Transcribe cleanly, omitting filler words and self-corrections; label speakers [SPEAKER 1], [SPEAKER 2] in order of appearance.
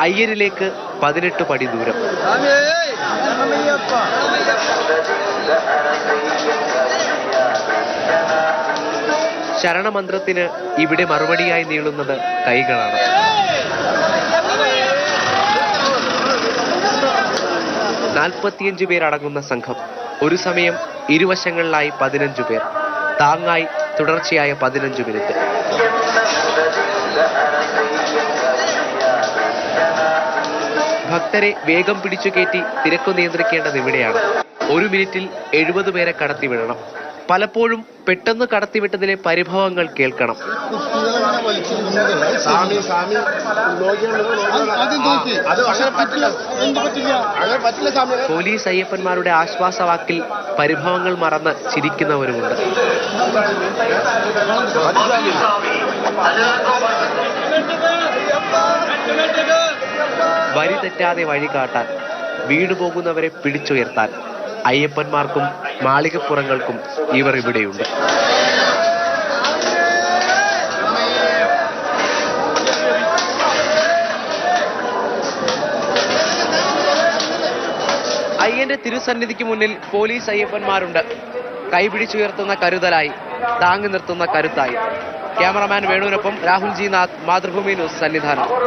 [SPEAKER 1] അയ്യരിലേക്ക് 18 പടി ദൂരം. ശരണമന്ത്രത്തിന് ഇവിടെ മറുപടിയായി നീളുന്നത് കൈകളാണ്. നാൽപ്പത്തിയഞ്ച് പേരടങ്ങുന്ന സംഘം. ഒരു സമയം ഇരുവശങ്ങളിലായി 15 പേർ. താങ്ങായി തുടർച്ചയായ 15 മിനിറ്റ്. ഭക്തരെ വേഗം പിടിച്ചു കയറ്റി തിരക്കു നിയന്ത്രിക്കേണ്ടത് ഇവിടെയാണ്. 1 മിനിറ്റിൽ 70 പേരെ കടത്തിവിടണം. പലപ്പോഴും പെട്ടെന്ന് കടത്തിവിട്ടതിലെ പരിഭവങ്ങൾ കേൾക്കണം. പോലീസ് അയ്യപ്പന്മാരുടെ ആശ്വാസവാക്കിൽ പരിഭവങ്ങൾ മറന്ന് ചിരിക്കുന്നവരുമുണ്ട്. വരി തെറ്റാതെ വഴി കാട്ടാൻ, വീണു പോകുന്നവരെ പിടിച്ചുയർത്താൻ അയ്യപ്പന്മാർക്കും മാളികപ്പുറങ്ങൾക്കും ഇവർ ഇവിടെയുണ്ട്. അയ്യന്റെ തിരുസന്നിധിക്ക് മുന്നിൽ പോലീസ് അയ്യപ്പന്മാരുണ്ട്. കൈപിടിച്ചുയർത്തുന്ന കരുതലായി, താങ്ങി നിർത്തുന്ന കരുത്തായി. ക്യാമറമാൻ വേണുവിനൊപ്പം രാഹുൽ ജി നാഥ്, മാതൃഭൂമി ന്യൂസ്, സന്നിധാനം.